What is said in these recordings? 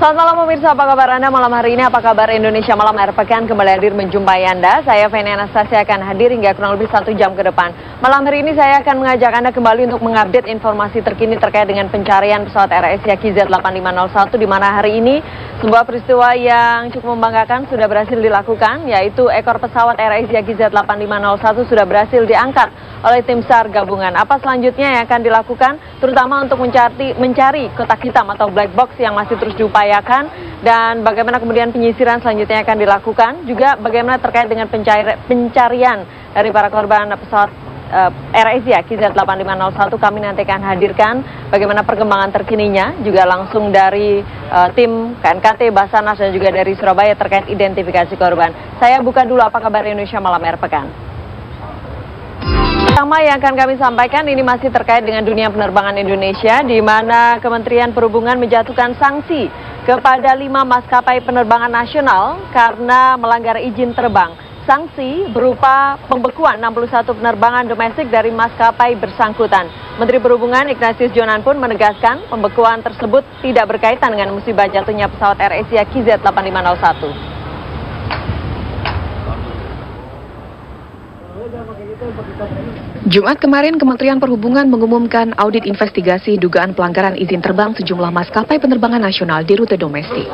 Selamat malam pemirsa, apa kabar Anda malam hari ini? Apa kabar Indonesia Malam Akhir Pekan kembali hadir menjumpai Anda. Saya Feni Anastasia akan hadir hingga kurang lebih 1 jam ke depan. Malam hari ini saya akan mengajak Anda kembali untuk mengupdate informasi terkini terkait dengan pencarian pesawat Air Asia KZ8501, di mana hari ini sebuah peristiwa yang cukup membanggakan sudah berhasil dilakukan, yaitu ekor pesawat Air Asia KZ8501 sudah berhasil diangkat oleh tim SAR gabungan. Apa selanjutnya yang akan dilakukan, terutama untuk mencari kotak hitam atau black box yang masih terus diupayakan, dan bagaimana kemudian penyisiran selanjutnya akan dilakukan, juga bagaimana terkait dengan pencarian dari para korban pesawat Air Asia KZ8501. Kami nanti akan hadirkan bagaimana perkembangan terkininya, juga langsung dari tim KNKT, Basarnas, dan juga dari Surabaya terkait identifikasi korban. Saya buka dulu apa kabar Indonesia Malam Akhir Pekan. Pertama yang akan kami sampaikan ini masih terkait dengan dunia penerbangan Indonesia, di mana Kementerian Perhubungan menjatuhkan sanksi kepada 5 maskapai penerbangan nasional karena melanggar izin terbang. Sanksi berupa pembekuan 61 penerbangan domestik dari maskapai bersangkutan. Menteri Perhubungan Ignatius Jonan pun menegaskan pembekuan tersebut tidak berkaitan dengan musibah jatuhnya pesawat Air Asia KZ8501. Jumat kemarin, Kementerian Perhubungan mengumumkan audit investigasi dugaan pelanggaran izin terbang sejumlah maskapai penerbangan nasional di rute domestik.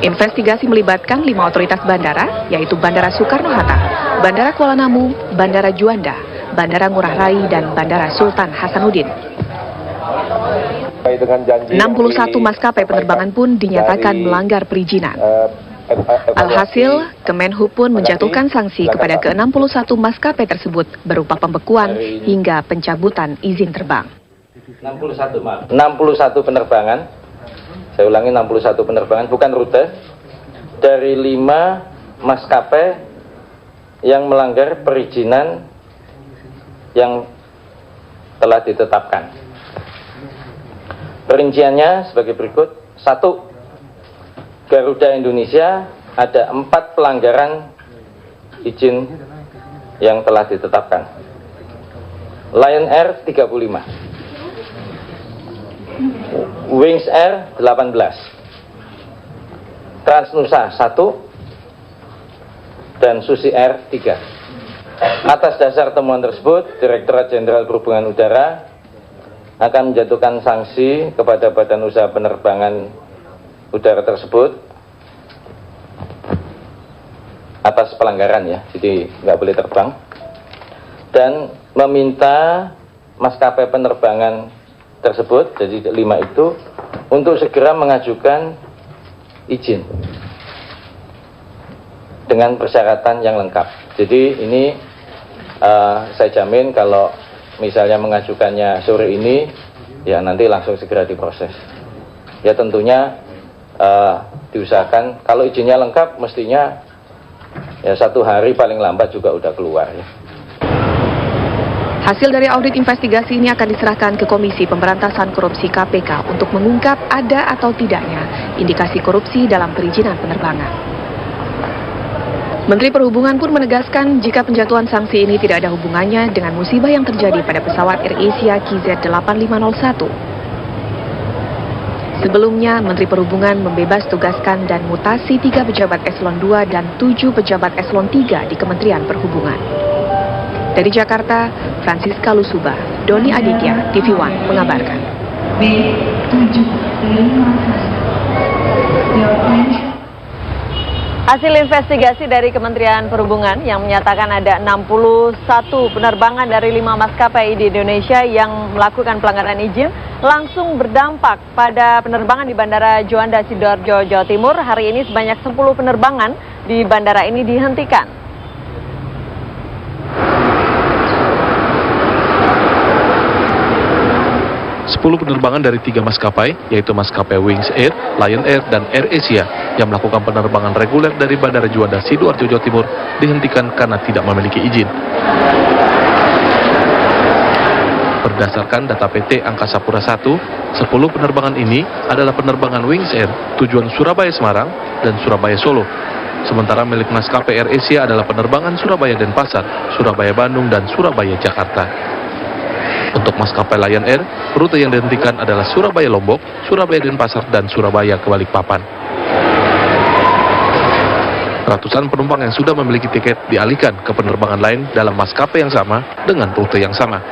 Investigasi melibatkan 5 otoritas bandara, yaitu Bandara Soekarno-Hatta, Bandara Kuala Namu, Bandara Juanda, Bandara Ngurah Rai, dan Bandara Sultan Hasanuddin. 61 maskapai penerbangan pun dinyatakan melanggar perizinan. Alhasil, Kemenhub pun menjatuhkan sanksi kepada ke-61 maskapai tersebut berupa pembekuan hingga pencabutan izin terbang. 61 penerbangan, saya ulangi 61 penerbangan, bukan rute, dari 5 maskapai yang melanggar perizinan yang telah ditetapkan. Perinciannya sebagai berikut. 1. Garuda Indonesia ada 4 pelanggaran izin yang telah ditetapkan. Lion Air 35, Wings Air 18, Transnusa 1, dan Susi Air 3. Atas dasar temuan tersebut, Direktorat Jenderal Perhubungan Udara akan menjatuhkan sanksi kepada Badan Usaha Penerbangan Udara tersebut atas pelanggaran, ya, jadi nggak boleh terbang, dan meminta maskapai penerbangan tersebut, jadi 5 itu, untuk segera mengajukan izin dengan persyaratan yang lengkap. Jadi ini saya jamin kalau misalnya mengajukannya sore ini, ya nanti langsung segera diproses. Ya tentunya diusahakan kalau izinnya lengkap, mestinya ya 1 hari paling lambat juga udah keluar, ya. Hasil dari audit investigasi ini akan diserahkan ke Komisi Pemberantasan Korupsi KPK untuk mengungkap ada atau tidaknya indikasi korupsi dalam perizinan penerbangan. Menteri Perhubungan pun menegaskan jika penjatuhan sanksi ini tidak ada hubungannya dengan musibah yang terjadi pada pesawat Air Asia KZ8501. Sebelumnya, Menteri Perhubungan membebas tugaskan dan mutasi 3 pejabat eselon 2 dan 7 pejabat eselon 3 di Kementerian Perhubungan. Dari Jakarta, Francisca Lusuba, Doni Aditya, TV One mengabarkan. Hasil investigasi dari Kementerian Perhubungan yang menyatakan ada 61 penerbangan dari 5 maskapai di Indonesia yang melakukan pelanggaran izin langsung berdampak pada penerbangan di Bandara Juanda, Sidoarjo, Jawa Timur. Hari ini sebanyak 10 penerbangan di bandara ini dihentikan. 10 penerbangan dari 3 maskapai, yaitu maskapai Wings Air, Lion Air, dan Air Asia yang melakukan penerbangan reguler dari Bandara Juanda, Sidoarjo, Jawa Timur dihentikan karena tidak memiliki izin. Berdasarkan data PT Angkasa Pura I, 10 penerbangan ini adalah penerbangan Wings Air tujuan Surabaya-Semarang dan Surabaya-Solo. Sementara milik maskapai Air Asia adalah penerbangan Surabaya-Denpasar, Surabaya-Bandung, dan Surabaya-Jakarta. Untuk maskapai Lion Air, rute yang dihentikan adalah Surabaya-Lombok, Surabaya-Denpasar, dan Surabaya ke Balikpapan. Ratusan penumpang yang sudah memiliki tiket dialihkan ke penerbangan lain dalam maskapai yang sama dengan rute yang sama.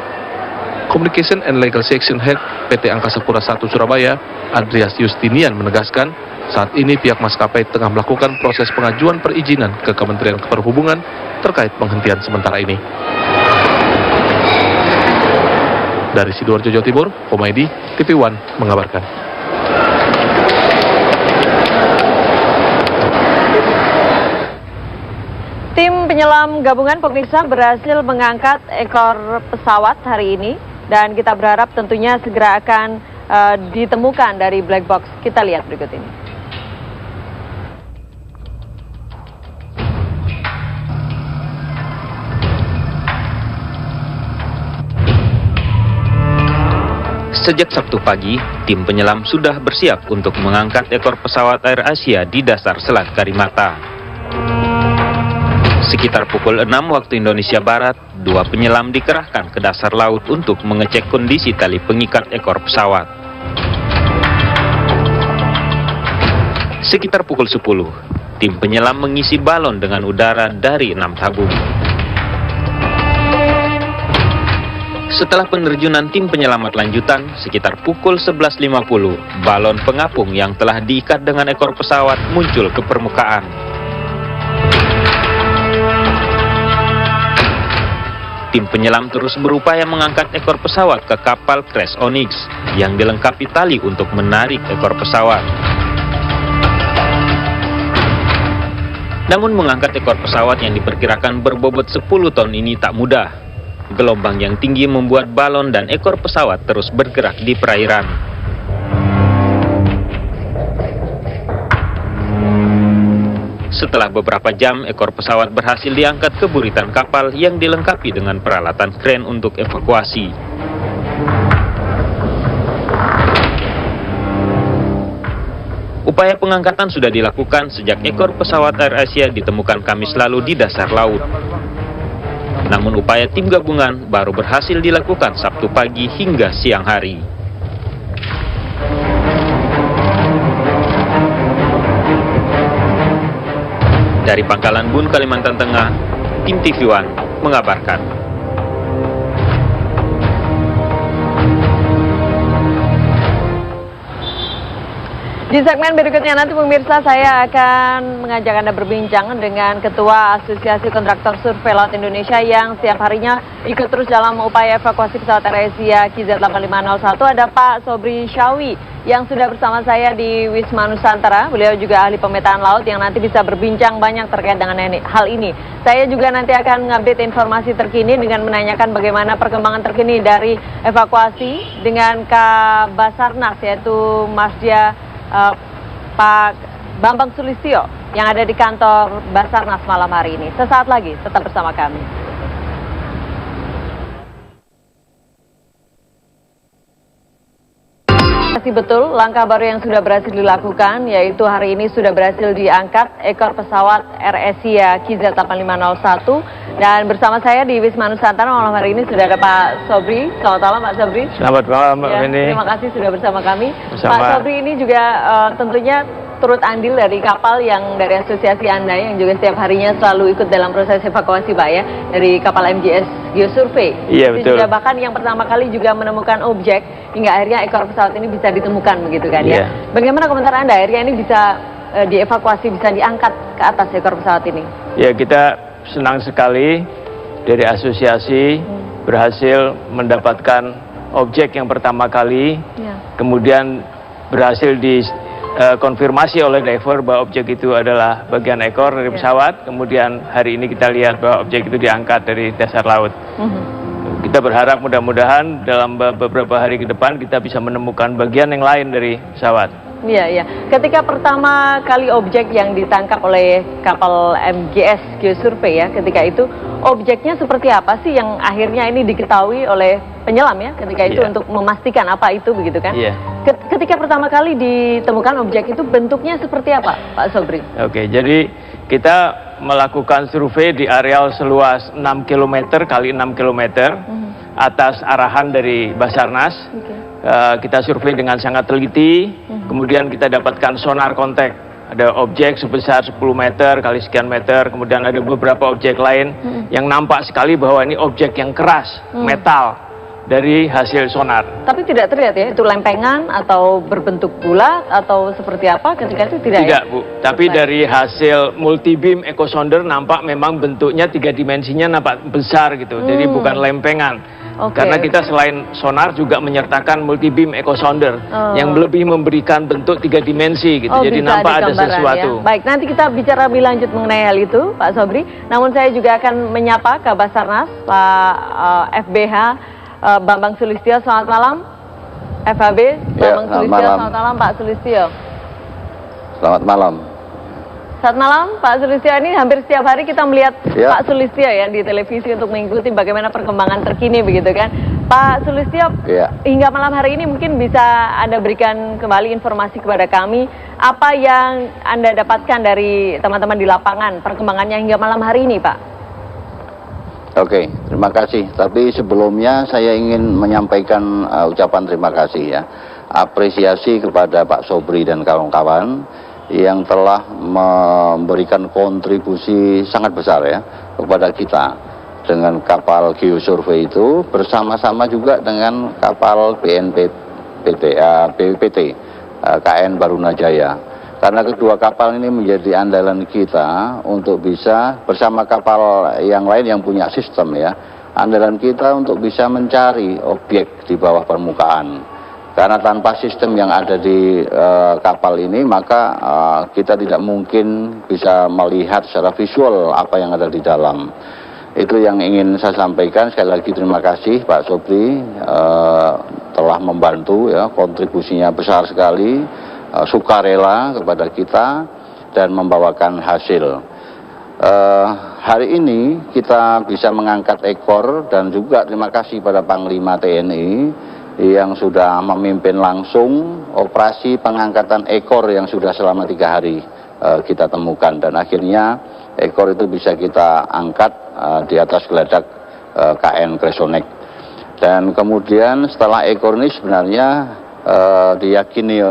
Communication and Legal Section Head PT Angkasa Pura I Surabaya, Andreas Justinian menegaskan, saat ini pihak maskapai tengah melakukan proses pengajuan perizinan ke Kementerian Perhubungan terkait penghentian sementara ini. Dari Sidoarjo, Jawa Timur, Komaidi, TV One mengabarkan. Tim penyelam gabungan pemirsa berhasil mengangkat ekor pesawat hari ini dan kita berharap tentunya segera akan ditemukan dari black box. Kita lihat berikut ini. Sejak Sabtu pagi, tim penyelam sudah bersiap untuk mengangkat ekor pesawat AirAsia di dasar Selat Karimata. Sekitar pukul 6 waktu Indonesia Barat, 2 penyelam dikerahkan ke dasar laut untuk mengecek kondisi tali pengikat ekor pesawat. Sekitar pukul 10, tim penyelam mengisi balon dengan udara dari 6 tabung. Setelah penerjunan tim penyelamat lanjutan, sekitar pukul 11.50, balon pengapung yang telah diikat dengan ekor pesawat muncul ke permukaan. Tim penyelam terus berupaya mengangkat ekor pesawat ke kapal Crash Onyx yang dilengkapi tali untuk menarik ekor pesawat. Namun mengangkat ekor pesawat yang diperkirakan berbobot 10 ton ini tak mudah. Gelombang yang tinggi membuat balon dan ekor pesawat terus bergerak di perairan. Setelah beberapa jam, ekor pesawat berhasil diangkat ke buritan kapal yang dilengkapi dengan peralatan kren untuk evakuasi. Upaya pengangkatan sudah dilakukan sejak ekor pesawat AirAsia ditemukan Kamis lalu di dasar laut. Namun upaya tim gabungan baru berhasil dilakukan Sabtu pagi hingga siang hari. Dari Pangkalan Bun, Kalimantan Tengah, tim TV One mengabarkan. Di segmen berikutnya nanti pemirsa saya akan mengajak Anda berbincang dengan Ketua Asosiasi Kontraktor Survei Laut Indonesia yang setiap harinya ikut terus dalam upaya evakuasi pesawat AirAsia KZ8501. Ada Pak Sobri Syawi yang sudah bersama saya di Wisma Nusantara. Beliau juga ahli pemetaan laut yang nanti bisa berbincang banyak terkait dengan hal ini. Saya juga nanti akan mengupdate informasi terkini dengan menanyakan bagaimana perkembangan terkini dari evakuasi dengan Kabasarnas yaitu Mas Dia Pak Bambang Sulistyo yang ada di kantor Basarnas malam hari ini. Sesaat lagi tetap bersama kami. Masih betul langkah baru yang sudah berhasil dilakukan, yaitu hari ini sudah berhasil diangkat ekor pesawat AirAsia KZ8501. Dan bersama saya di Wisma Nusantara malam hari ini sudah ada Pak Sobri. Selamat malam Pak Sobri. Selamat malam Mbak Feni. Terima kasih sudah bersama kami. Bersama. Pak Sobri ini juga tentunya turut andil dari kapal yang dari asosiasi Anda yang juga setiap harinya selalu ikut dalam proses evakuasi Pak ya, dari kapal MGS Geosurvey. Iya betul. Juga bahkan yang pertama kali juga menemukan objek hingga akhirnya ekor pesawat ini bisa ditemukan begitu kan ya. Bagaimana komentar Anda akhirnya ini bisa dievakuasi, bisa diangkat ke atas ekor pesawat ini? Ya, kita senang sekali dari asosiasi berhasil mendapatkan objek yang pertama kali, kemudian berhasil dikonfirmasi oleh diver bahwa objek itu adalah bagian ekor dari pesawat. Kemudian hari ini kita lihat bahwa objek itu diangkat dari dasar laut. Kita berharap mudah-mudahan dalam beberapa hari ke depan kita bisa menemukan bagian yang lain dari pesawat. Iya, iya. Ketika pertama kali objek yang ditangkap oleh kapal MGS Geosurvey ya, ketika itu objeknya seperti apa sih yang akhirnya ini diketahui oleh penyelam ya, ketika itu untuk memastikan apa itu begitu kan? Iya. Ketika pertama kali ditemukan objek itu bentuknya seperti apa, Pak Sobri? Oke, jadi kita melakukan survei di areal seluas 6 km kali 6 km atas arahan dari Basarnas. Kita survei dengan sangat teliti, kemudian kita dapatkan sonar kontak. Ada objek sebesar 10 meter kali sekian meter, kemudian ada beberapa objek lain yang nampak sekali bahwa ini objek yang keras, metal, dari hasil sonar. Tapi tidak terlihat ya, itu lempengan atau berbentuk bulat atau seperti apa ketika itu tidak? Tidak, Bu. Tapi dari hasil multi beam echo sounder nampak memang bentuknya 3 dimensinya nampak besar gitu. Jadi bukan lempengan. Karena kita selain sonar juga menyertakan multi beam echo sounder yang lebih memberikan bentuk 3 dimensi gitu. Jadi nampak ada sesuatu. Ya. Baik, nanti kita bicara lebih lanjut mengenai hal itu, Pak Sobri. Namun saya juga akan menyapa Kabasarnas, Pak FBH Bambang Sulistyo. Selamat malam. FHB Bambang Sulistyo. Selamat malam Pak Sulistyo. Selamat malam. Selamat malam Pak Sulistyo. Ini hampir setiap hari kita melihat Pak Sulistyo ya di televisi untuk mengikuti bagaimana perkembangan terkini begitu kan. Pak Sulistyo, hingga malam hari ini mungkin bisa Anda berikan kembali informasi kepada kami apa yang Anda dapatkan dari teman-teman di lapangan perkembangannya hingga malam hari ini, Pak. Oke, terima kasih. Tapi sebelumnya saya ingin menyampaikan ucapan terima kasih ya. Apresiasi kepada Pak Sobri dan kawan-kawan yang telah memberikan kontribusi sangat besar ya kepada kita dengan kapal geosurvey itu bersama-sama juga dengan kapal BPPT KN Barunajaya. Karena kedua kapal ini menjadi andalan kita untuk bisa bersama kapal yang lain yang punya sistem ya, andalan kita untuk bisa mencari objek di bawah permukaan. Karena tanpa sistem yang ada di kapal ini maka kita tidak mungkin bisa melihat secara visual apa yang ada di dalam. Itu yang ingin saya sampaikan. Sekali lagi terima kasih Pak Sobri telah membantu ya, kontribusinya besar sekali. Sukarela kepada kita dan membawakan hasil. Hari ini kita bisa mengangkat ekor dan juga terima kasih pada Panglima TNI yang sudah memimpin langsung operasi pengangkatan ekor yang sudah selama 3 hari kita temukan dan akhirnya ekor itu bisa kita angkat di atas geladak KN Kresonek. Dan kemudian setelah ekor ini sebenarnya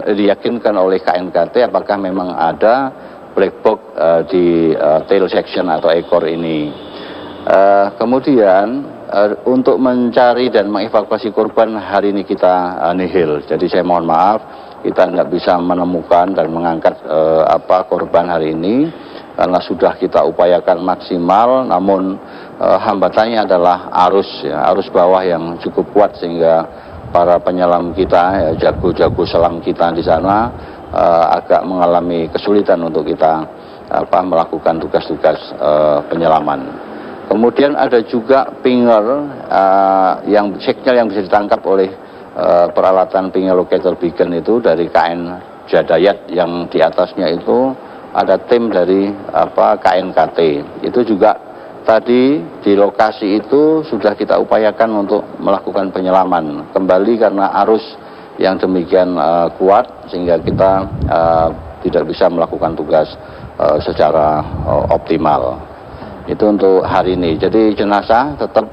diyakinkan oleh KNKT apakah memang ada black box di tail section atau ekor ini. Kemudian untuk mencari dan mengevakuasi korban hari ini kita nihil. Jadi saya mohon maaf kita tidak bisa menemukan dan mengangkat korban hari ini karena sudah kita upayakan maksimal. Namun hambatannya adalah arus bawah yang cukup kuat sehingga para penyelam kita, jago-jago selam kita di sana agak mengalami kesulitan untuk kita melakukan tugas-tugas penyelaman. Kemudian ada juga pinger yang signal yang bisa ditangkap oleh peralatan pinger locator beacon itu dari KN Jadayat yang di atasnya itu ada tim dari KNKT. Itu juga tadi di lokasi itu sudah kita upayakan untuk melakukan penyelaman kembali karena arus yang demikian kuat sehingga kita tidak bisa melakukan tugas secara optimal. Itu untuk hari ini. Jadi jenazah tetap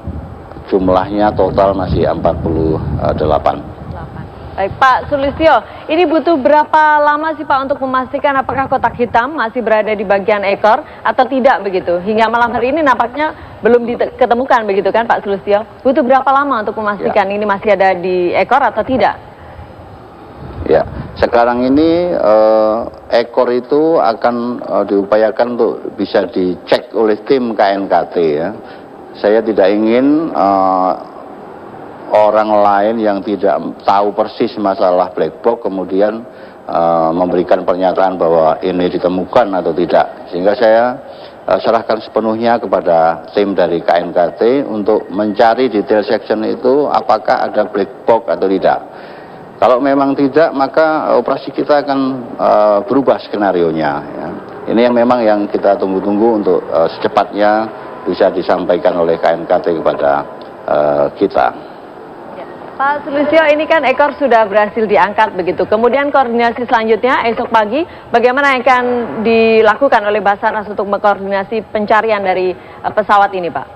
jumlahnya total masih 48. Baik Pak Sulistyo, ini butuh berapa lama sih Pak untuk memastikan apakah kotak hitam masih berada di bagian ekor atau tidak begitu? Hingga malam hari ini nampaknya belum diketemukan begitu kan Pak Sulistyo? Butuh berapa lama untuk memastikan ini masih ada di ekor atau tidak? Ya, sekarang ini ekor itu akan diupayakan untuk bisa dicek oleh tim KNKT ya. Saya tidak ingin orang lain yang tidak tahu persis masalah black box kemudian memberikan pernyataan bahwa ini ditemukan atau tidak, sehingga saya serahkan sepenuhnya kepada tim dari KNKT untuk mencari detail section itu apakah ada black box atau tidak. Kalau memang tidak maka operasi kita akan berubah skenarionya ya. Ini yang memang yang kita tunggu-tunggu untuk secepatnya bisa disampaikan oleh KNKT kepada kita. Pak Sulistyo, ini kan ekor sudah berhasil diangkat begitu. Kemudian koordinasi selanjutnya esok pagi, bagaimana yang akan dilakukan oleh Basarnas untuk mengkoordinasi pencarian dari pesawat ini, Pak?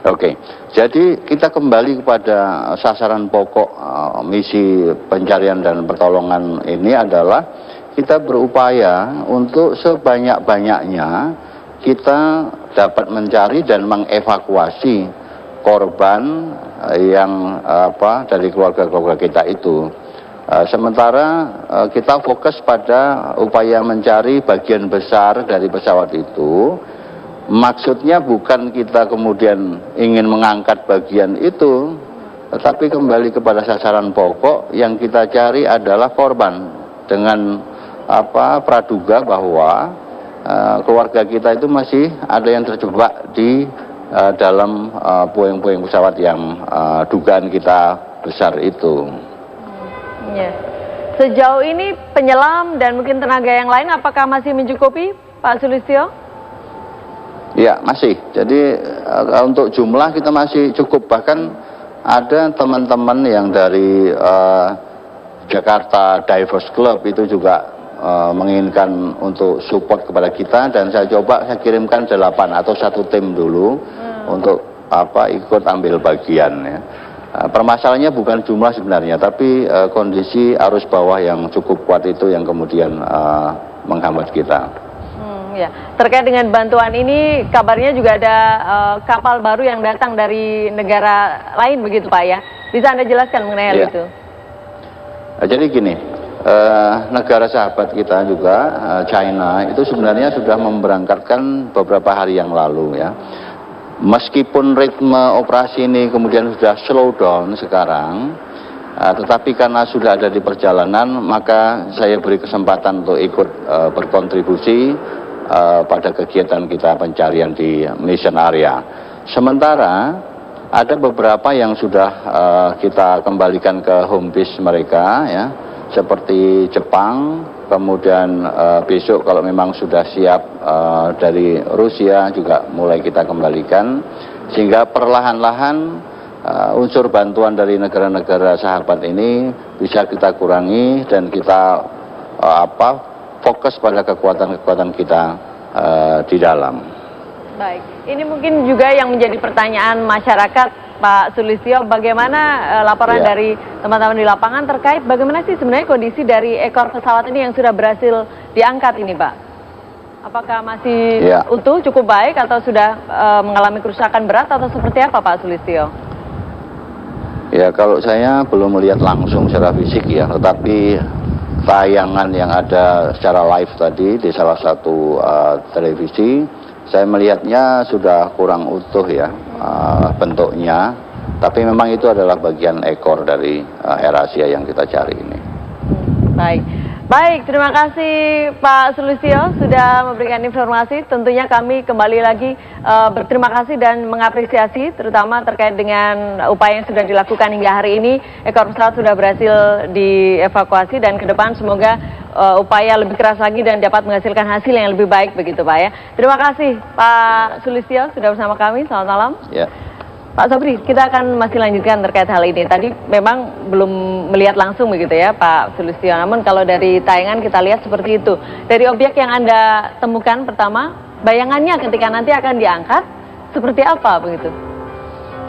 Oke, jadi kita kembali kepada sasaran pokok misi pencarian dan pertolongan ini adalah kita berupaya untuk sebanyak-banyaknya kita dapat mencari dan mengevakuasi korban yang dari keluarga-keluarga kita itu. Sementara kita fokus pada upaya mencari bagian besar dari pesawat itu. Maksudnya bukan kita kemudian ingin mengangkat bagian itu, tetapi kembali kepada sasaran pokok yang kita cari adalah korban dengan praduga bahwa keluarga kita itu masih ada yang terjebak di dalam puing-puing pesawat yang dugaan kita besar itu. Ya. Sejauh ini penyelam dan mungkin tenaga yang lain apakah masih mencukupi, Pak Sulistyo? Ya, masih. Jadi untuk jumlah kita masih cukup. Bahkan ada teman-teman yang dari Jakarta Divers Club itu juga menginginkan untuk support kepada kita, dan saya kirimkan 8 atau 1 tim dulu untuk ikut ambil bagian ya. Permasalahannya bukan jumlah sebenarnya, tapi kondisi arus bawah yang cukup kuat itu yang kemudian menghambat kita. Ya. Terkait dengan bantuan ini, kabarnya juga ada kapal baru yang datang dari negara lain begitu Pak ya? Bisa Anda jelaskan mengenai hal itu? Jadi gini, negara sahabat kita juga, China, itu sebenarnya sudah memberangkatkan beberapa hari yang lalu ya. Meskipun ritme operasi ini kemudian sudah slow down sekarang, tetapi karena sudah ada di perjalanan, maka saya beri kesempatan untuk ikut berkontribusi pada kegiatan kita pencarian di mission area. Sementara ada beberapa yang sudah kita kembalikan ke home base mereka ya, seperti Jepang, kemudian besok kalau memang sudah siap dari Rusia juga mulai kita kembalikan, sehingga perlahan-lahan unsur bantuan dari negara-negara sahabat ini bisa kita kurangi dan kita fokus pada kekuatan-kekuatan kita di dalam. Baik, ini mungkin juga yang menjadi pertanyaan masyarakat, Pak Sulistyo, bagaimana laporan dari teman-teman di lapangan terkait bagaimana sih sebenarnya kondisi dari ekor pesawat ini yang sudah berhasil diangkat ini, Pak? Apakah masih utuh, cukup baik, atau sudah mengalami kerusakan berat, atau seperti apa, Pak Sulistyo? Ya, kalau saya belum melihat langsung secara fisik ya, tetapi tayangan yang ada secara live tadi di salah satu televisi, saya melihatnya sudah kurang utuh ya bentuknya, tapi memang itu adalah bagian ekor dari AirAsia yang kita cari ini. Baik, terima kasih Pak Sulistyo sudah memberikan informasi. Tentunya kami kembali lagi berterima kasih dan mengapresiasi, terutama terkait dengan upaya yang sudah dilakukan hingga hari ini. Ekor pesawat sudah berhasil dievakuasi, dan ke depan semoga upaya lebih keras lagi dan dapat menghasilkan hasil yang lebih baik begitu Pak ya. Terima kasih Pak Sulistyo sudah bersama kami. Selamat malam. Ya. Pak Sobri, kita akan masih lanjutkan terkait hal ini. Tadi memang belum melihat langsung begitu ya Pak Sulistyo, namun kalau dari tayangan kita lihat seperti itu. Dari objek yang Anda temukan pertama, bayangannya ketika nanti akan diangkat seperti apa begitu?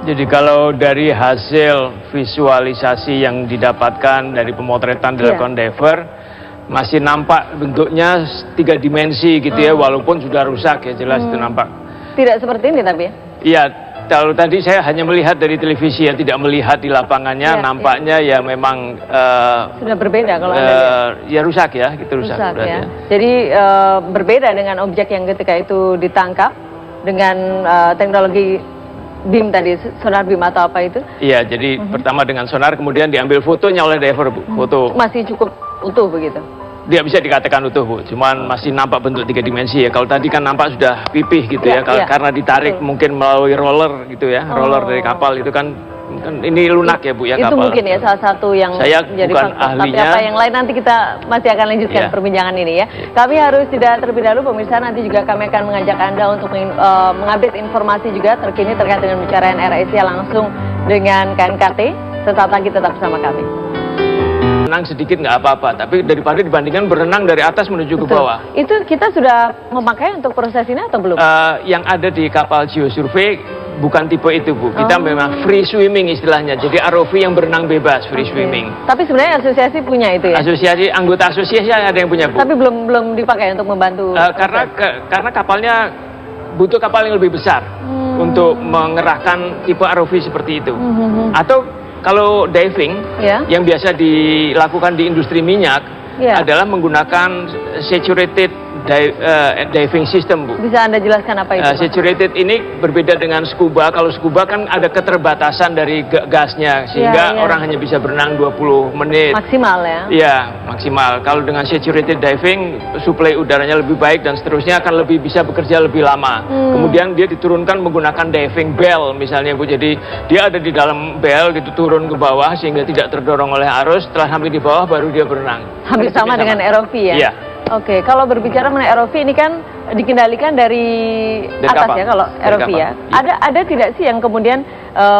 Jadi kalau dari hasil visualisasi yang didapatkan dari pemotretan dilakukan diver, masih nampak bentuknya 3 dimensi gitu ya, walaupun sudah rusak ya, jelas itu nampak. Tidak seperti ini tapi ya? Iya. Kalau tadi saya hanya melihat dari televisi ya, tidak melihat di lapangannya, nampaknya ya memang sudah berbeda kalau Anda lihat. Ya rusak ya, gitu rusak ya. Jadi berbeda dengan objek yang ketika itu ditangkap dengan teknologi BEAM tadi, sonar BEAM atau apa itu? Iya, jadi pertama dengan sonar, kemudian diambil fotonya oleh diver, Bu. Foto. Masih cukup utuh begitu? Dia bisa dikatakan utuh, Bu, cuman masih nampak bentuk 3 dimensi ya. Kalau tadi kan nampak sudah pipih gitu ya, karena ditarik mungkin melalui roller gitu ya, roller dari kapal itu kan ini lunak ya Bu ya kapal. Itu mungkin ya salah satu yang saya menjadi bukan faktor. ahlinya. Tapi apa yang lain nanti kita masih akan lanjutkan perbincangan ini ya. Kami harus jeda terlebih dahulu pemirsa, nanti juga kami akan mengajak Anda untuk mengupdate informasi juga terkini terkait dengan pencarian AirAsia langsung dengan KNKT. Sesaat lagi tetap bersama kami. Renang sedikit nggak apa-apa, tapi daripada dibandingkan berenang dari atas menuju ke bawah. Itu kita sudah memakai untuk proses ini atau belum? Yang ada di kapal geosurvey bukan tipe itu, Bu. Kita memang free swimming istilahnya. Jadi ROV yang berenang bebas, free swimming. Tapi sebenarnya asosiasi punya itu ya? Anggota asosiasi ada yang punya, Bu. Tapi belum dipakai untuk membantu. Karena kapalnya butuh kapal yang lebih besar untuk mengerahkan tipe ROV seperti itu. Atau kalau diving yang biasa dilakukan di industri minyak adalah menggunakan saturated diving system, Bu. Bisa Anda jelaskan apa itu? Saturated ini berbeda dengan scuba. Kalau scuba kan ada keterbatasan dari gasnya sehingga orang hanya bisa berenang 20 menit. Maksimal ya? Iya, maksimal. Kalau dengan saturated diving, suplai udaranya lebih baik dan seterusnya akan lebih bisa bekerja lebih lama. Kemudian dia diturunkan menggunakan diving bell misalnya, Bu. Jadi dia ada di dalam bell, gitu turun ke bawah sehingga tidak terdorong oleh arus. Setelah sampai di bawah baru dia berenang. Hampir sama dengan ROV ya? Iya. Oke, kalau berbicara mengenai ROV ini kan dikendalikan dari atas kapal. ya kalau ROV ya. Iya. Ada tidak sih yang kemudian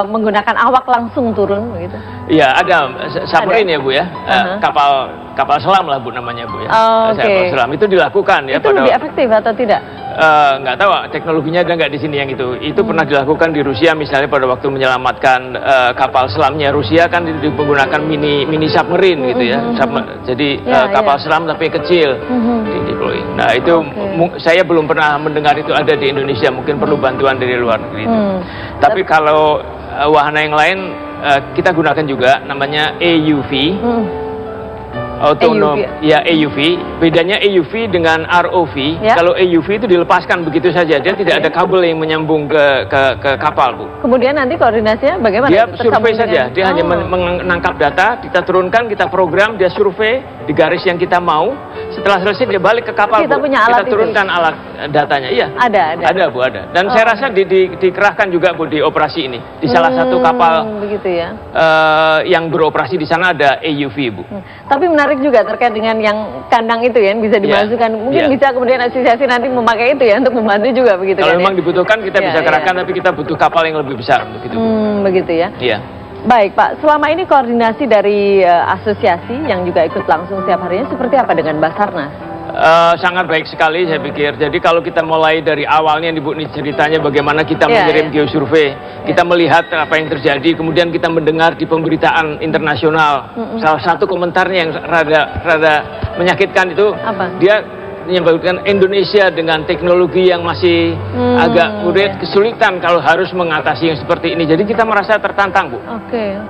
menggunakan awak langsung turun begitu? Iya, ada submarine ya, Bu ya. Kapal selam lah, Bu, namanya, Bu ya. Kapal selam itu dilakukan ya. Itu lebih efektif atau tidak? Nggak tahu teknologinya ada nggak di sini yang itu pernah dilakukan di Rusia misalnya pada waktu menyelamatkan kapal selamnya Rusia kan menggunakan mini submarine gitu ya. Jadi kapal selam tapi kecil diploy. Nah itu saya belum pernah mendengar itu ada di Indonesia, mungkin perlu bantuan dari luar negeri itu. Tapi kalau wahana yang lain kita gunakan juga namanya AUV. Autonom, ya AUV. Bedanya AUV dengan ROV. Kalau AUV itu dilepaskan begitu saja, dia tidak ada kabel yang menyambung ke kapal, Bu. Kemudian nanti koordinasinya bagaimana? Dia survei saja, dia hanya menangkap data, kita turunkan, kita program, dia survei di garis yang kita mau. Setelah selesai dia balik ke kapal, kita Bu. punya alat Kita turunkan alat datanya, iya. Ada, Bu, ada. Dan saya rasa dikerahkan juga, Bu, di operasi ini. Di salah satu kapal begitu ya. Yang beroperasi di sana ada AUV, Bu. Tapi menarik juga terkait dengan yang kandang itu ya, bisa dimasukkan. Mungkin bisa kemudian asosiasi nanti memakai itu ya untuk membantu juga begitu. Kalau memang dibutuhkan kita bisa kerahkan, tapi kita butuh kapal yang lebih besar untuk itu. Begitu ya. Iya. Baik Pak, selama ini koordinasi dari asosiasi yang juga ikut langsung setiap harinya seperti apa dengan Basarnas? Sangat baik sekali saya pikir. Jadi kalau kita mulai dari awalnya nih, Bu, nih ceritanya bagaimana kita mengirim geosurvey, kita melihat apa yang terjadi, kemudian kita mendengar di pemberitaan internasional. Salah satu komentarnya yang rada menyakitkan itu, dia menyebutkan Indonesia dengan teknologi yang masih agak kesulitan kalau harus mengatasi yang seperti ini. Jadi kita merasa tertantang, Bu.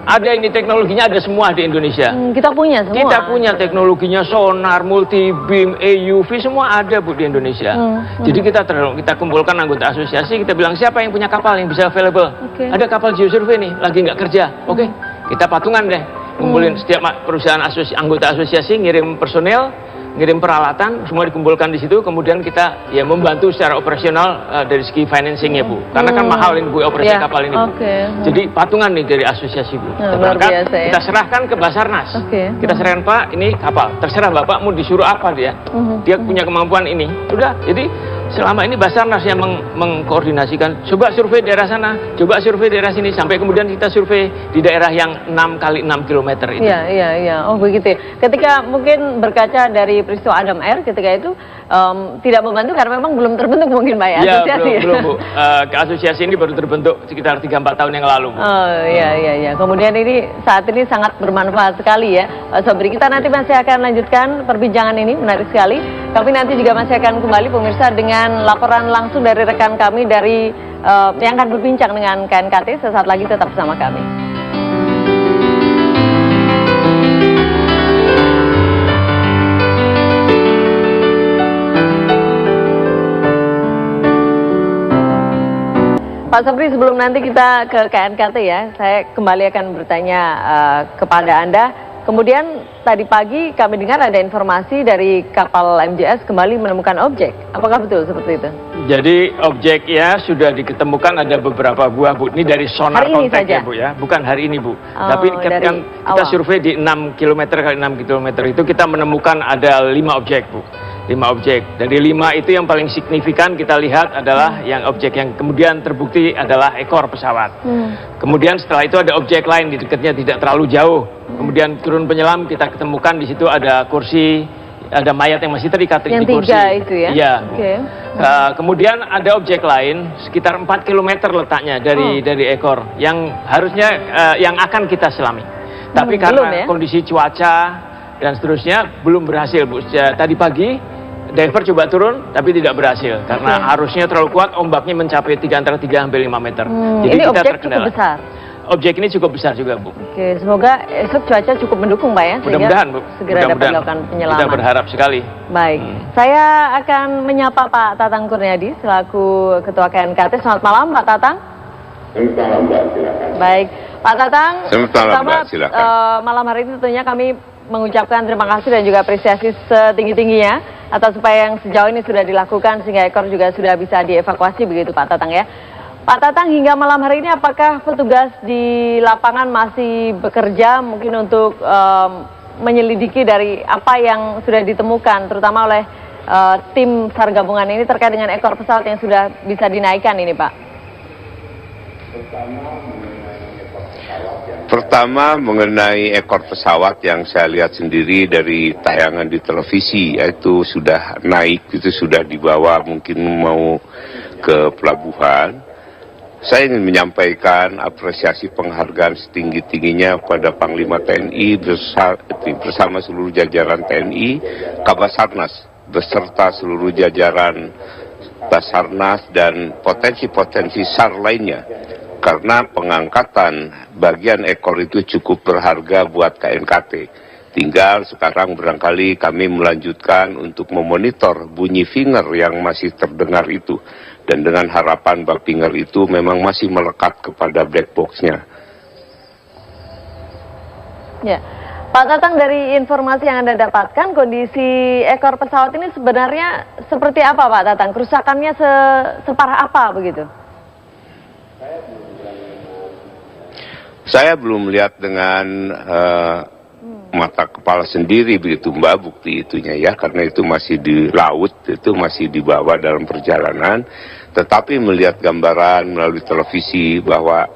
Ada ini teknologinya, ada semua di Indonesia. Kita punya semua. Kita punya teknologinya, sonar, multi beam, AUV, semua ada, Bu, di Indonesia. Jadi kita kumpulkan anggota asosiasi, kita bilang siapa yang punya kapal yang bisa available. Ada kapal geosurvey nih, lagi nggak kerja. Kita patungan deh. Kumpulin setiap perusahaan anggota asosiasi ngirim personel, ngirim peralatan, semua dikumpulkan di situ, kemudian kita ya membantu secara operasional dari segi financingnya, Bu. Karena kan mahal ini, Bu, operasi kapal ini, Bu. Jadi patungan nih dari asosiasi, Bu. Kita berangkat, kita serahkan ke Basarnas. Kita serahkan, Pak, ini kapal. Terserah Bapak mau disuruh apa dia. Dia punya kemampuan ini. Udah, jadi selama ini Basarnas yang mengkoordinasikan, coba survei daerah sana, coba survei daerah sini, sampai kemudian kita survei di daerah yang 6 kali 6 km itu. Iya. Oh begitu. Ketika mungkin berkaca dari peristiwa Adam Air ketika itu tidak membantu karena memang belum terbentuk mungkin, Pak ya? Asosiasi. Belum, Bu. Asosiasi ini baru terbentuk sekitar 3-4 tahun yang lalu, Bu. Iya. Kemudian ini saat ini sangat bermanfaat sekali ya, Pak Sobri. Kita nanti masih akan lanjutkan perbincangan ini, menarik sekali. Tapi nanti juga masih akan kembali pemirsa dengan laporan langsung dari rekan kami dari yang akan berbincang dengan KNKT. Sesaat lagi tetap bersama kami. Pak Sobri, sebelum nanti kita ke KNKT ya, saya kembali akan bertanya kepada Anda. Kemudian tadi pagi kami dengar ada informasi dari kapal MJS kembali menemukan objek. Apakah betul seperti itu? Jadi objeknya sudah diketemukan ada beberapa buah, Bu. Ini dari sonar kontaknya, Bu ya. Bukan hari ini, Bu. Tapi kan kita survei di 6 km kali 6 km itu kita menemukan ada 5 objek, Bu. 5 objek. Dari 5 itu yang paling signifikan kita lihat adalah yang objek yang kemudian terbukti adalah ekor pesawat. Kemudian setelah itu ada objek lain di dekatnya tidak terlalu jauh. Kemudian turun penyelam kita ketemukan di situ ada kursi, ada mayat yang masih terikat di kursi. Yang 3 itu ya? Iya. Okay. Kemudian ada objek lain sekitar 4 km letaknya dari ekor yang harusnya yang akan kita selami. Tapi karena kondisi cuaca dan seterusnya belum berhasil, Bu. Tadi pagi diver coba turun tapi tidak berhasil karena arusnya terlalu kuat, ombaknya mencapai antara 3 sampai 5 meter. Jadi ini kita objek terkendala. cukup besar. Objek ini cukup besar juga, Bu. Oke, semoga esok cuaca cukup mendukung, Pak ya, Mudah-mudahan, Bu. segera dapat dilakukan penyelaman. Kita berharap sekali. Baik, saya akan menyapa Pak Tatang Kurniadi selaku Ketua KNKT. Selamat malam, Pak Tatang. Selamat malam, Mbak. Silakan. Baik, Pak Tatang. Selamat malam, Mbak. Silakan. Malam hari ini tentunya kami mengucapkan terima kasih dan juga apresiasi setinggi-tingginya atas upaya yang sejauh ini sudah dilakukan sehingga ekor juga sudah bisa dievakuasi begitu Pak Tatang ya. Pak Tatang, hingga malam hari ini apakah petugas di lapangan masih bekerja mungkin untuk menyelidiki dari apa yang sudah ditemukan terutama oleh tim SAR gabungan ini terkait dengan ekor pesawat yang sudah bisa dinaikkan ini Pak? Pertama mengenai ekor pesawat yang saya lihat sendiri dari tayangan di televisi, yaitu sudah naik, itu sudah dibawa mungkin mau ke pelabuhan. Saya ingin menyampaikan apresiasi penghargaan setinggi-tingginya kepada Panglima TNI bersama seluruh jajaran TNI, Kabasarnas beserta seluruh jajaran Basarnas dan potensi-potensi SAR lainnya. Karena pengangkatan bagian ekor itu cukup berharga buat KNKT. Tinggal sekarang barangkali kami melanjutkan untuk memonitor bunyi finger yang masih terdengar itu. Dan dengan harapan bahwa finger itu memang masih melekat kepada black box-nya. Ya, Pak Tatang, dari informasi yang Anda dapatkan, kondisi ekor pesawat ini sebenarnya seperti apa Pak Tatang? Kerusakannya separah apa begitu? Saya belum melihat dengan mata kepala sendiri begitu Mbak bukti itunya ya, karena itu masih di laut, itu masih dibawa dalam perjalanan. Tetapi melihat gambaran melalui televisi bahwa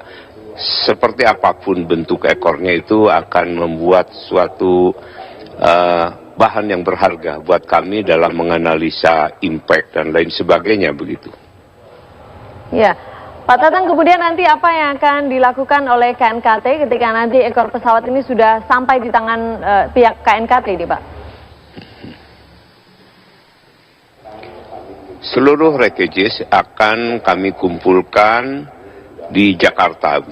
seperti apapun bentuk ekornya itu akan membuat suatu bahan yang berharga buat kami dalam menganalisa impact dan lain sebagainya begitu. Ya. Pak Tatang, kemudian nanti apa yang akan dilakukan oleh KNKT ketika nanti ekor pesawat ini sudah sampai di tangan pihak KNKT ini, Pak? Seluruh wreckages akan kami kumpulkan di Jakarta.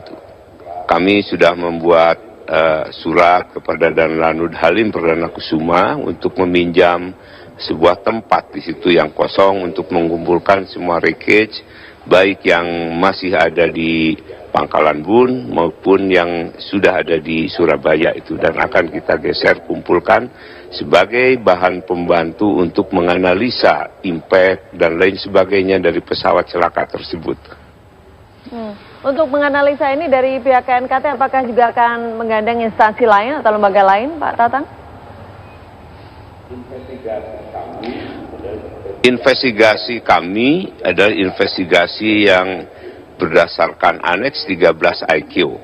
Kami sudah membuat surat kepada Dan Lanut Halim Perdana Kusuma untuk meminjam sebuah tempat di situ yang kosong untuk mengumpulkan semua wreckage, baik yang masih ada di Pangkalan Bun maupun yang sudah ada di Surabaya itu, dan akan kita geser kumpulkan sebagai bahan pembantu untuk menganalisa impact dan lain sebagainya dari pesawat celaka tersebut. Untuk menganalisa ini dari pihak KNKT apakah juga akan menggandeng instansi lain atau lembaga lain, Pak Tatang? Investigasi kami adalah investigasi yang berdasarkan Aneks 13 IQ.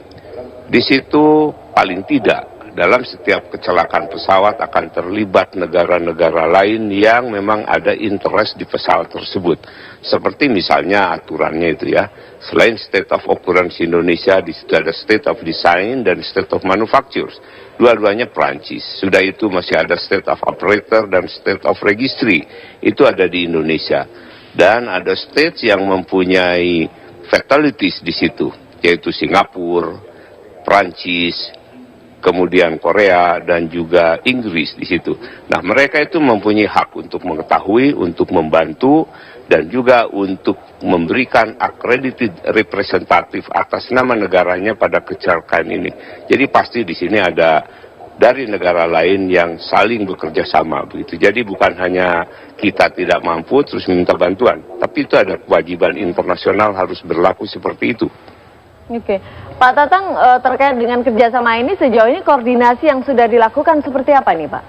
Di situ paling tidak dalam setiap kecelakaan pesawat akan terlibat negara-negara lain yang memang ada interest di pesawat tersebut. Seperti misalnya aturannya itu ya, selain state of occurrence Indonesia, di situ ada state of design dan state of manufactures. Dua-duanya Perancis. Sudah itu masih ada state of operator dan state of registry. Itu ada di Indonesia. Dan ada states yang mempunyai fatalities di situ, yaitu Singapura, Perancis, kemudian Korea dan juga Inggris di situ. Nah, mereka itu mempunyai hak untuk mengetahui, untuk membantu dan juga untuk memberikan accredited representatif atas nama negaranya pada kecelakaan ini. Jadi pasti di sini ada dari negara lain yang saling bekerja sama begitu. Jadi bukan hanya kita tidak mampu terus minta bantuan, tapi itu ada kewajiban internasional harus berlaku seperti itu. Oke, Pak Tatang, terkait dengan kerjasama ini sejauh ini koordinasi yang sudah dilakukan seperti apa nih Pak?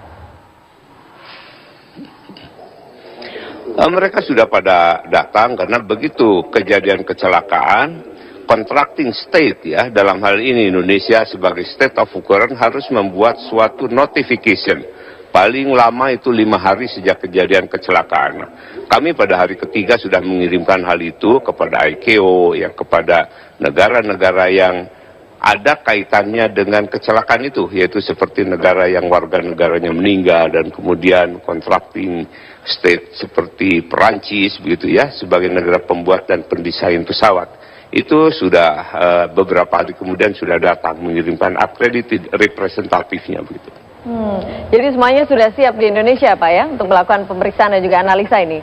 Mereka sudah pada datang karena begitu kejadian kecelakaan, contracting state ya, dalam hal ini Indonesia sebagai state of occurrence harus membuat suatu notification. Paling lama itu 5 hari sejak kejadian kecelakaan. Kami pada hari ketiga sudah mengirimkan hal itu kepada ICAO, ya, kepada negara-negara yang ada kaitannya dengan kecelakaan itu, yaitu seperti negara yang warga negaranya meninggal dan kemudian contracting state seperti Perancis begitu ya, sebagai negara pembuat dan pendesain pesawat. Itu sudah beberapa hari kemudian sudah datang mengirimkan accredited representatifnya begitu. Jadi semuanya sudah siap di Indonesia Pak ya untuk melakukan pemeriksaan dan juga analisa ini?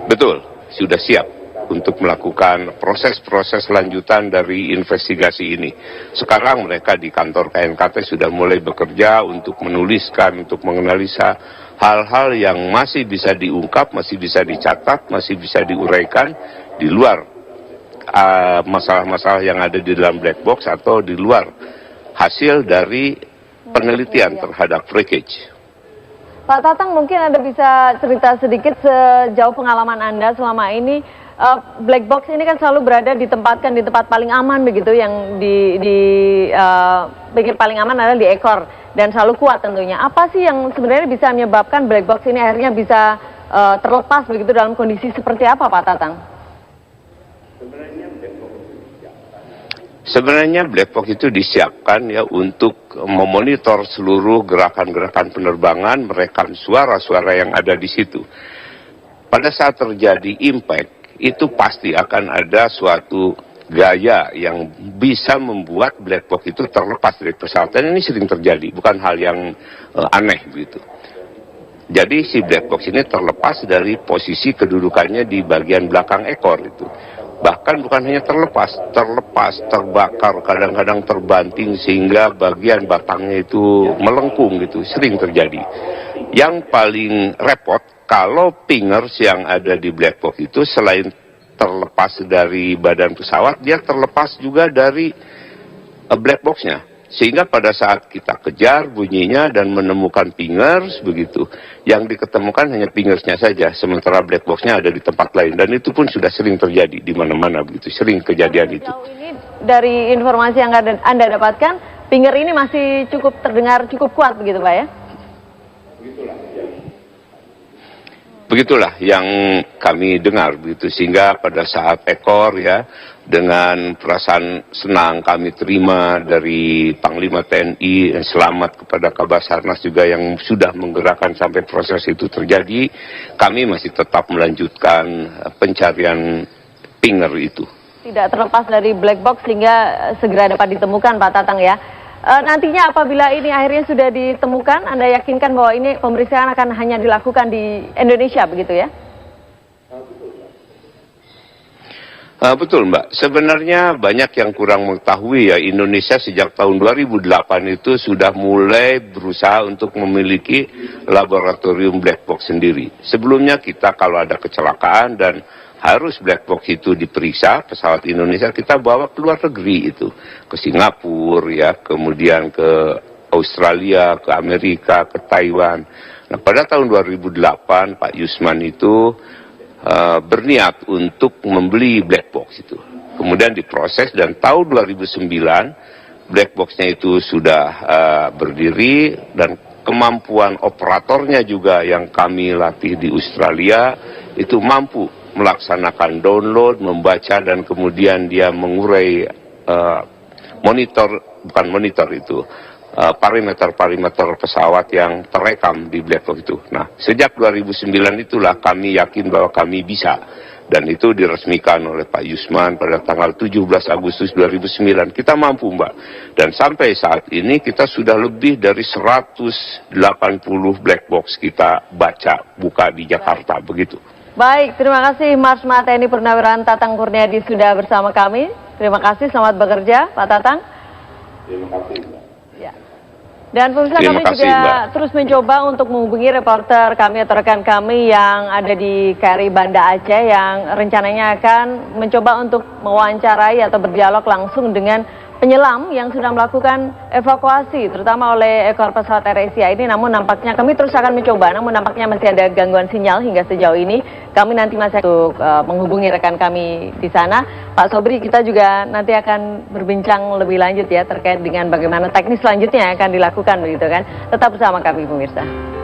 Betul, sudah siap untuk melakukan proses-proses lanjutan dari investigasi ini. Sekarang mereka di kantor KNKT sudah mulai bekerja untuk menuliskan, untuk menganalisa hal-hal yang masih bisa diungkap, masih bisa dicatat, masih bisa diuraikan di luar masalah-masalah yang ada di dalam black box atau di luar hasil dari penelitian terhadap wreckage. Pak Tatang, mungkin Anda bisa cerita sedikit sejauh pengalaman Anda selama ini. Black box ini kan selalu ditempatkan di tempat paling aman begitu, yang pikir paling aman adalah di ekor dan selalu kuat tentunya. Apa sih yang sebenarnya bisa menyebabkan black box ini akhirnya bisa terlepas begitu dalam kondisi seperti apa Pak Tatang? Sebenarnya black box itu disiapkan ya untuk memonitor seluruh gerakan-gerakan penerbangan, merekam suara-suara yang ada di situ. Pada saat terjadi impact, itu pasti akan ada suatu gaya yang bisa membuat black box itu terlepas dari pesawat. Dan ini sering terjadi, bukan hal yang aneh begitu. Jadi si black box ini terlepas dari posisi kedudukannya di bagian belakang ekor itu. Bahkan bukan hanya terlepas, terbakar, kadang-kadang terbanting sehingga bagian batangnya itu melengkung gitu, sering terjadi. Yang paling repot, kalau pingers yang ada di black box itu selain terlepas dari badan pesawat, dia terlepas juga dari black boxnya. Sehingga pada saat kita kejar bunyinya dan menemukan pingers begitu, yang diketemukan hanya pingersnya saja, sementara black boxnya ada di tempat lain. Dan itu pun sudah sering terjadi di mana-mana begitu, sering kejadian itu. Ini dari informasi yang Anda dapatkan, pinger ini masih cukup terdengar cukup kuat begitu Pak ya? Begitulah yang kami dengar begitu, sehingga pada saat ekor ya, dengan perasaan senang kami terima dari Panglima TNI, selamat kepada Kabasarnas juga yang sudah menggerakkan sampai proses itu terjadi. Kami masih tetap melanjutkan pencarian pinger itu. Tidak terlepas dari black box sehingga segera dapat ditemukan Pak Tatang ya. Nantinya apabila ini akhirnya sudah ditemukan, Anda yakinkan bahwa ini pemeriksaan akan hanya dilakukan di Indonesia begitu ya? Betul Mbak, sebenarnya banyak yang kurang mengetahui ya, Indonesia sejak tahun 2008 itu sudah mulai berusaha untuk memiliki laboratorium black box sendiri. Sebelumnya kita kalau ada kecelakaan dan harus black box itu diperiksa, pesawat Indonesia kita bawa ke luar negeri itu, ke Singapura ya, kemudian ke Australia, ke Amerika, ke Taiwan. Nah pada tahun 2008 Pak Yusman itu berniat untuk membeli black box itu. Kemudian diproses dan tahun 2009 black boxnya itu sudah berdiri dan kemampuan operatornya juga yang kami latih di Australia itu mampu melaksanakan download, membaca dan kemudian dia mengurai parameter pesawat yang terekam di black box itu. Nah, sejak 2009 itulah kami yakin bahwa kami bisa. Dan itu diresmikan oleh Pak Yusman pada tanggal 17 Agustus 2009. Kita mampu, Mbak. Dan sampai saat ini kita sudah lebih dari 180 black box kita buka di Jakarta, begitu. Baik, terima kasih Marsma TNI Purnawirawan Tatang Kurniadi sudah bersama kami. Terima kasih, selamat bekerja Pak Tatang. Terima kasih, Mbak. Ya. Dan pemirsa, kami juga terus mencoba untuk menghubungi reporter kami atau rekan kami yang ada di KRI Banda Aceh yang rencananya akan mencoba untuk mewawancarai atau berdialog langsung dengan penyelam yang sudah melakukan evakuasi terutama oleh ekor pesawat AirAsia ini, namun nampaknya kami terus akan mencoba, namun nampaknya masih ada gangguan sinyal hingga sejauh ini. Kami nanti masih untuk menghubungi rekan kami di sana. Pak Sobri, kita juga nanti akan berbincang lebih lanjut ya terkait dengan bagaimana teknis selanjutnya yang akan dilakukan begitu kan. Tetap bersama kami pemirsa.